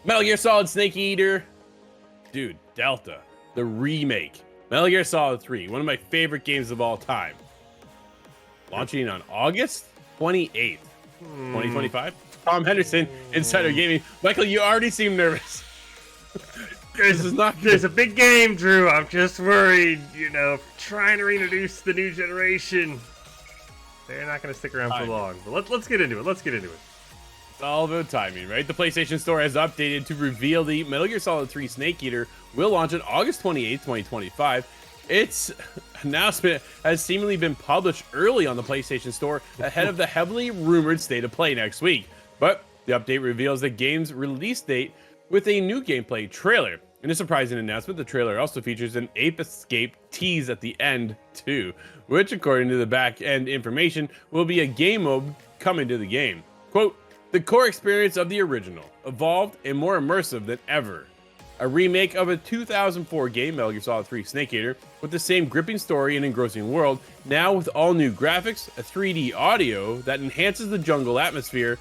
Metal Gear Solid Snake Eater. Dude, Delta. The remake. Metal Gear Solid 3. One of my favorite games of all time. Launching on August 28th, 2025. Tom Henderson, Insider Gaming. Michael, you already seem nervous. There's a big game, Drew. I'm just worried, trying to reintroduce the new generation. They're not going to stick around for long. But let's get into it. It's all about timing, right? The PlayStation Store has updated to reveal the Metal Gear Solid 3 Snake Eater will launch on August 28th, 2025. Its announcement has seemingly been published early on the PlayStation Store ahead of the heavily rumored state of play next week. But the update reveals the game's release date with a new gameplay trailer. In a surprising announcement, the trailer also features an Ape Escape tease at the end too, which according to the back-end information will be a game mode coming to the game. Quote, the core experience of the original, evolved and more immersive than ever. A remake of a 2004 game, Metal Gear Solid 3 Snake Eater, with the same gripping story and engrossing world, now with all new graphics, a 3D audio that enhances the jungle atmosphere.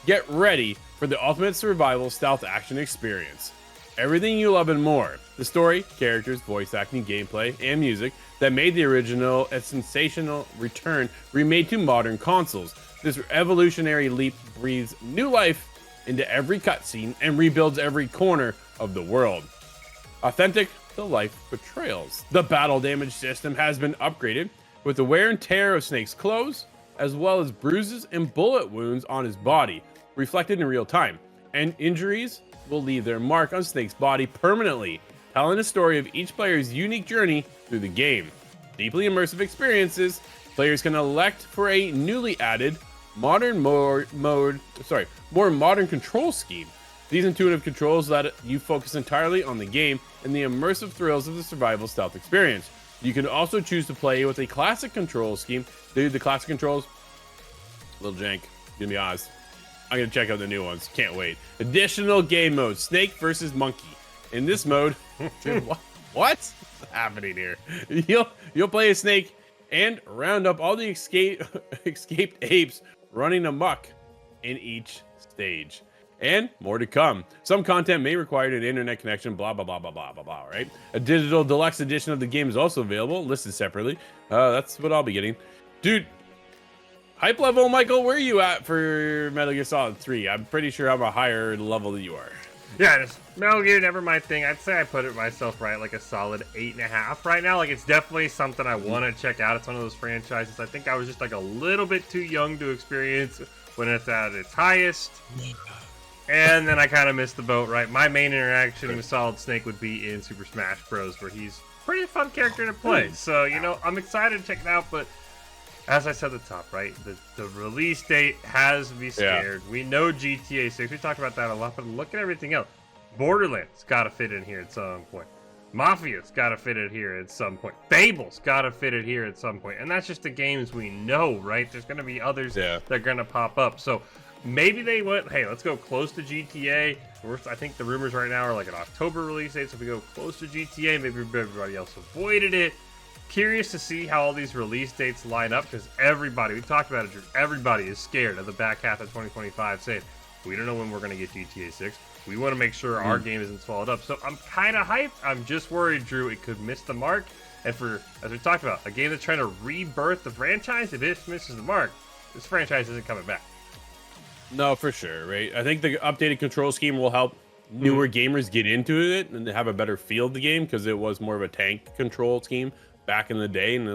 Get ready for the ultimate survival stealth action experience. Everything you love and more. The story, characters, voice acting, gameplay, and music that made the original a sensational return remade to modern consoles. This evolutionary leap breathes new life into every cutscene and rebuilds every corner of the world. Authentic to life portrayals. The battle damage system has been upgraded with the wear and tear of Snake's clothes, as well as bruises and bullet wounds on his body, reflected in real time. And injuries will leave their mark on Snake's body permanently, telling a story of each player's unique journey through the game. Deeply immersive experiences, players can elect for a newly added more modern control scheme. These intuitive controls let you focus entirely on the game and the immersive thrills of the survival stealth experience. You can also choose to play with a classic control scheme. Dude, the classic controls, a little jank, gonna be honest. I'm gonna check out the new ones. Can't wait. Additional game mode: Snake versus Monkey. In this mode, dude, what's happening here? You'll play a snake and round up all the escaped apes running amok in each stage. And more to come. Some content may require an internet connection, blah, blah, blah, blah, blah, blah, blah, right? A digital deluxe edition of the game is also available, listed separately. That's what I'll be getting. Dude, hype level, Michael, where are you at for Metal Gear Solid 3? I'm pretty sure I'm a higher level than you are. Yeah, just Metal Gear, never my thing. I'd say I put it myself right, like a solid 8.5 right now. Like, it's definitely something I want to check out. It's one of those franchises I think I was just like a little bit too young to experience when it's at its highest. And then I kind of missed the boat, right? My main interaction with Solid Snake would be in Super Smash Bros, where he's a pretty fun character to play. So, I'm excited to check it out, but as I said at the top, right? The release date has me scared. Yeah. We know GTA 6. We talked about that a lot, but look at everything else. Borderlands got to fit in here at some point. Mafia's got to fit in here at some point. Fable's got to fit in here at some point. And that's just the games we know, right? There's going to be others that are going to pop up. So maybe they went, hey, let's go close to GTA. I think the rumors right now are like an October release date. So if we go close to GTA, maybe everybody else avoided it. Curious to see how all these release dates line up, because we talked about it, Drew, everybody is scared of the back half of 2025 saying, we don't know when we're going to get GTA 6. We want to make sure our game isn't swallowed up. So I'm kind of hyped. I'm just worried, Drew, it could miss the mark. And as we talked about, a game that's trying to rebirth the franchise, if it misses the mark, this franchise isn't coming back. No, for sure, right? I think the updated control scheme will help newer gamers get into it and have a better feel of the game, because it was more of a tank control scheme back in the day, and a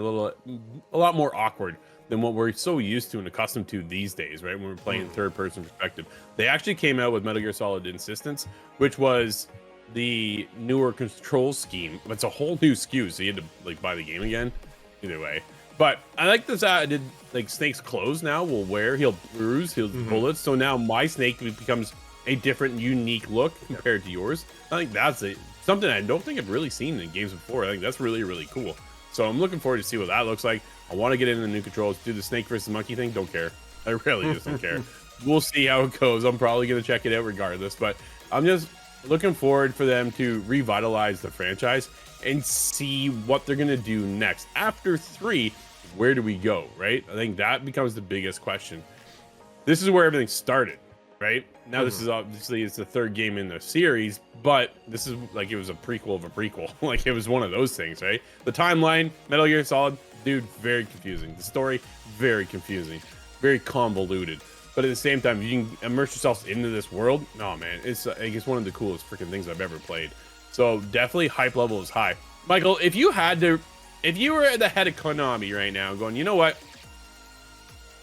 lot more awkward than what we're so used to and accustomed to these days, right? When we're playing third-person perspective. They actually came out with Metal Gear Solid Insistence, which was the newer control scheme. It's a whole new SKU, so you had to buy the game again. Either way, but I like this. Did Snake's clothes now will wear. He'll bruise. He'll bullets. So now my Snake becomes a different, unique look compared to yours. I think that's something I don't think I've really seen in games before. I think that's really, really cool. So I'm looking forward to see what that looks like. I want to get into the new controls. Do the snake versus monkey thing. Don't care. I really just don't care. We'll see how it goes. I'm probably going to check it out regardless. But I'm just looking forward for them to revitalize the franchise and see what they're going to do next. After 3, where do we go, right? I think that becomes the biggest question. This is where everything started. right? Now this is obviously it's the third game in the series, but this is like it was a prequel of a prequel. Like it was one of those things, right? The timeline, Metal Gear Solid, dude, very confusing. The story, very confusing, very convoluted. But at the same time, you can immerse yourself into this world. No, man, it's I guess one of the coolest freaking things I've ever played. So definitely hype level is high. Michael, if you were at the head of Konami right now, going, you know what?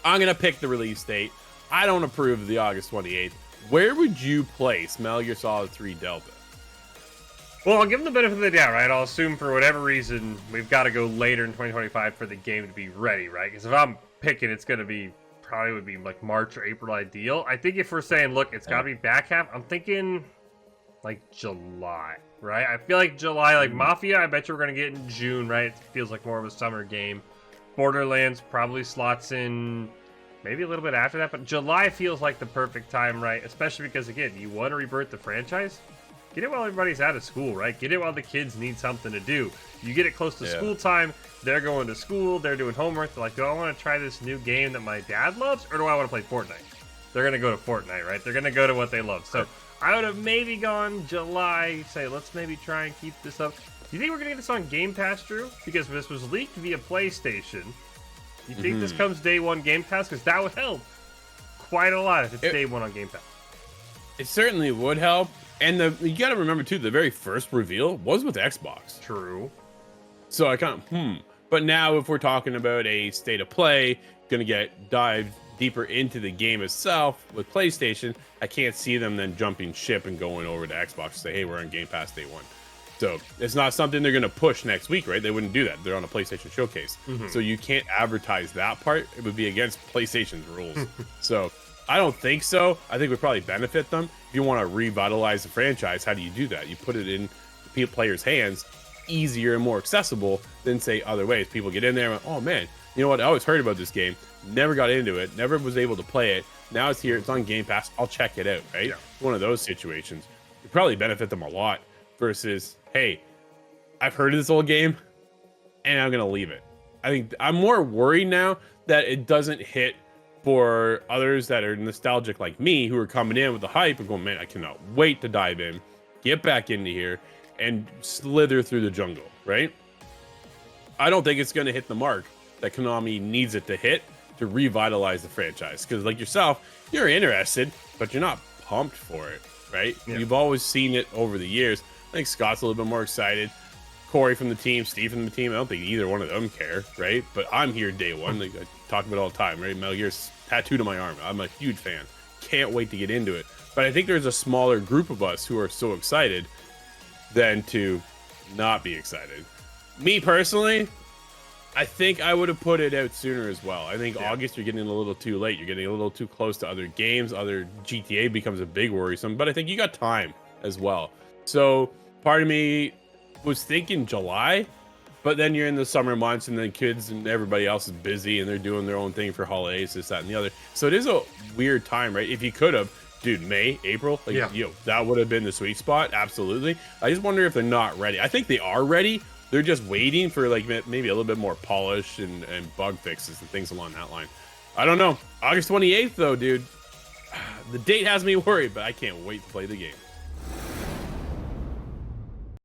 I'm gonna pick the release date. I don't approve of the August 28th. Where would you place Metal Gear Solid 3 Delta? Well, I'll give them the benefit of the doubt, right? I'll assume for whatever reason we've got to go later in 2025 for the game to be ready, right? Because if I'm picking, it's going to be probably would be like March or April ideal. I think if we're saying, look, it's got to be back half, I'm thinking like July, right? I feel like July, like Mafia, I bet you we're going to get in June, right? It feels like more of a summer game. Borderlands probably slots in maybe a little bit after that, but July feels like the perfect time, right? Especially because, again, you want to rebirth the franchise. Get it while everybody's out of school, right? Get it while the kids need something to do. You get it close to school time, they're going to school, they're doing homework. They're like, do I want to try this new game that my dad loves, or do I want to play Fortnite? They're going to go to Fortnite, right? They're going to go to what they love. So I would have maybe gone July, say, let's maybe try and keep this up. Do you think we're going to get this on Game Pass, Drew? Because this was leaked via PlayStation. You think this comes day one Game Pass? Because that would help quite a lot if it's day one on Game Pass. It certainly would help. And you got to remember, too, the very first reveal was with Xbox. True. So I kind of, But now if we're talking about a state of play, going to dive deeper into the game itself with PlayStation, I can't see them then jumping ship and going over to Xbox and say, hey, we're on Game Pass day one. So it's not something they're going to push next week, right? They wouldn't do that. They're on a PlayStation showcase. So you can't advertise that part. It would be against PlayStation's rules. So I don't think so. I think it would probably benefit them. If you want to revitalize the franchise, how do you do that? You put it in the players' hands, easier and more accessible than, say, other ways. People get in there and, oh, man, you know what? I always heard about this game. Never got into it. Never was able to play it. Now it's here. It's on Game Pass. I'll check it out, right? Yeah. One of those situations. It probably benefit them a lot versus, hey, I've heard of this old game and I'm going to leave it. I think I'm more worried now that it doesn't hit for others that are nostalgic like me, who are coming in with the hype and going, man, I cannot wait to dive in, get back into here, and slither through the jungle, right? I don't think it's going to hit the mark that Konami needs it to hit to revitalize the franchise. Because like yourself, you're interested, but you're not pumped for it, right? Yeah. You've always seen it over the years. I think Scott's a little bit more excited. Corey from the team, Steve from the team, I don't think either one of them care, right? But I'm here day one. Like I talk about it all the time, right? Metal Gear's tattooed on my arm. I'm a huge fan. Can't wait to get into it. But I think there's a smaller group of us who are so excited than to not be excited. Me personally, I think I would have put it out sooner as well. I think August, you're getting a little too late. You're getting a little too close to other games. Other GTA becomes a big worrisome, but I think you got time as well. So part of me was thinking July, but then you're in the summer months and then kids and everybody else is busy and they're doing their own thing for holidays, this, that, and the other. So it is a weird time, right? If you could have, dude, May, April, like, that would have been the sweet spot. Absolutely. I just wonder if they're not ready. I think they are ready. They're just waiting for like maybe a little bit more polish and bug fixes and things along that line. I don't know. August 28th though, dude. The date has me worried, but I can't wait to play the game.